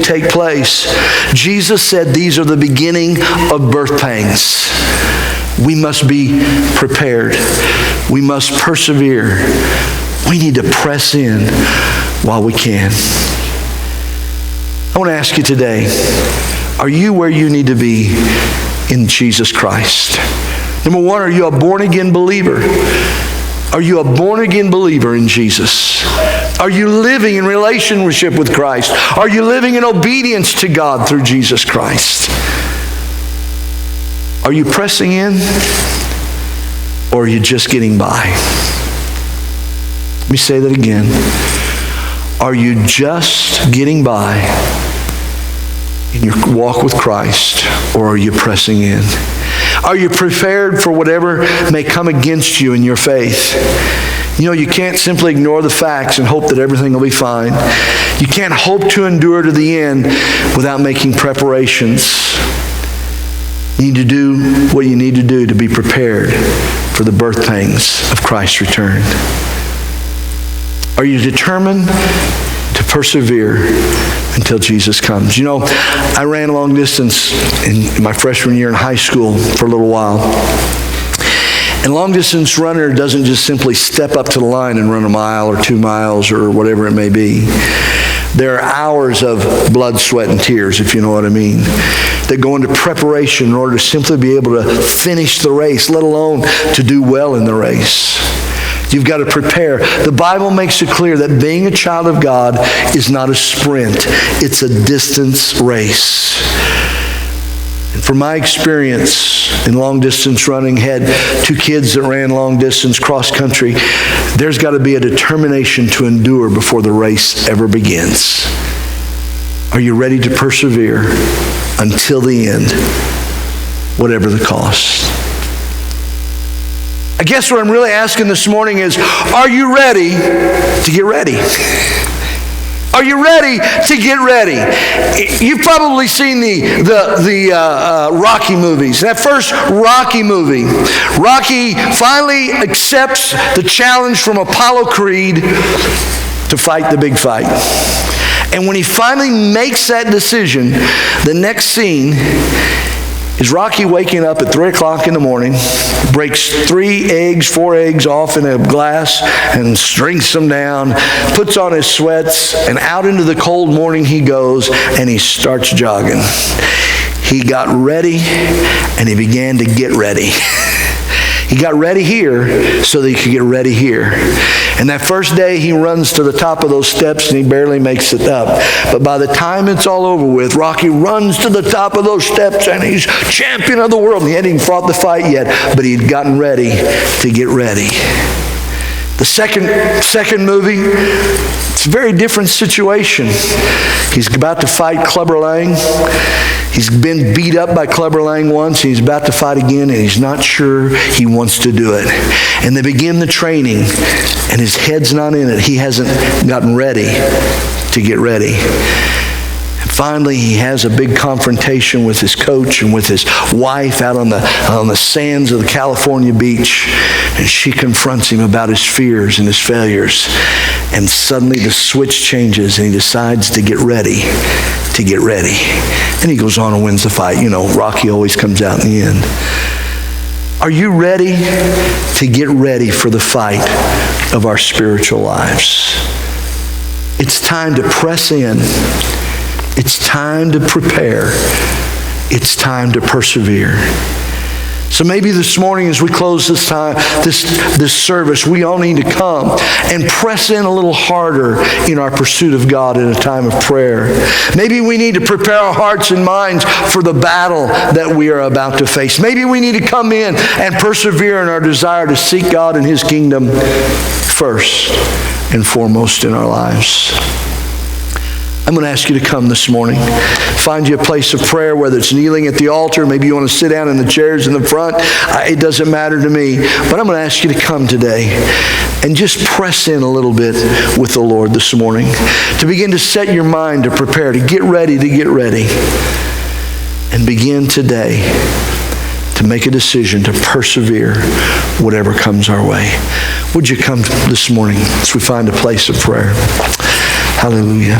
take place. Jesus said these are the beginning of birth pangs. We must be prepared. We must persevere. We need to press in while we can. I want to ask you today, are you where you need to be in Jesus Christ? Number one, are you a born-again believer? Are you a born-again believer in Jesus? Are you living in relationship with Christ? Are you living in obedience to God through Jesus Christ? Are you pressing in, or are you just getting by? Let me say that again. Are you just getting by in your walk with Christ, or are you pressing in? Are you prepared for whatever may come against you in your faith? You know, you can't simply ignore the facts and hope that everything will be fine. You can't hope to endure to the end without making preparations. You need to do what you need to do to be prepared for the birth pangs of Christ's return. Are you determined to persevere until Jesus comes? You know, I ran long distance in my freshman year in high school for a little while. And long distance runner doesn't just simply step up to the line and run a mile or 2 miles or whatever it may be. There are hours of blood, sweat, and tears, if you know what I mean, that go into preparation in order to simply be able to finish the race, let alone to do well in the race. You've got to prepare. The Bible makes it clear that being a child of God is not a sprint. It's a distance race. And from my experience in long distance running, had 2 kids that ran long distance cross country, there's got to be a determination to endure before the race ever begins. Are you ready to persevere until the end, whatever the cost? I guess what I'm really asking this morning is, are you ready to get ready? Are you ready to get ready? You've probably seen the Rocky movies. That first Rocky movie, Rocky finally accepts the challenge from Apollo Creed to fight the big fight. And when he finally makes that decision, the next scene is Rocky waking up at 3 o'clock in the morning, breaks 4 eggs off in a glass and drinks them down, puts on his sweats, and out into the cold morning he goes and he starts jogging. He got ready and he began to get ready. He got ready here so that he could get ready here. And that first day he runs to the top of those steps and he barely makes it up. But by the time it's all over with, Rocky runs to the top of those steps and he's champion of the world. He hadn't even fought the fight yet, but he'd gotten ready to get ready. The second movie, it's a very different situation. He's about to fight Clubber Lang. He's been beat up by Clubber Lang once. He's about to fight again, and he's not sure he wants to do it. And they begin the training, and his head's not in it. He hasn't gotten ready to get ready. And finally, he has a big confrontation with his coach and with his wife out on the sands of the California beach. And she confronts him about his fears and his failures. And suddenly the switch changes, and he decides to get ready. And he goes on and wins the fight. You know, Rocky always comes out in the end. Are you ready to get ready for the fight of our spiritual lives? It's time to press in. It's time to prepare. It's time to persevere. So maybe this morning as we close this service, we all need to come and press in a little harder in our pursuit of God in a time of prayer. Maybe we need to prepare our hearts and minds for the battle that we are about to face. Maybe we need to come in and persevere in our desire to seek God and His kingdom first and foremost in our lives. I'm going to ask you to come this morning. Find you a place of prayer, whether it's kneeling at the altar, maybe you want to sit down in the chairs in the front. It doesn't matter to me. But I'm going to ask you to come today and just press in a little bit with the Lord this morning. To begin to set your mind to prepare, to get ready. And begin today to make a decision to persevere whatever comes our way. Would you come this morning as we find a place of prayer? Hallelujah.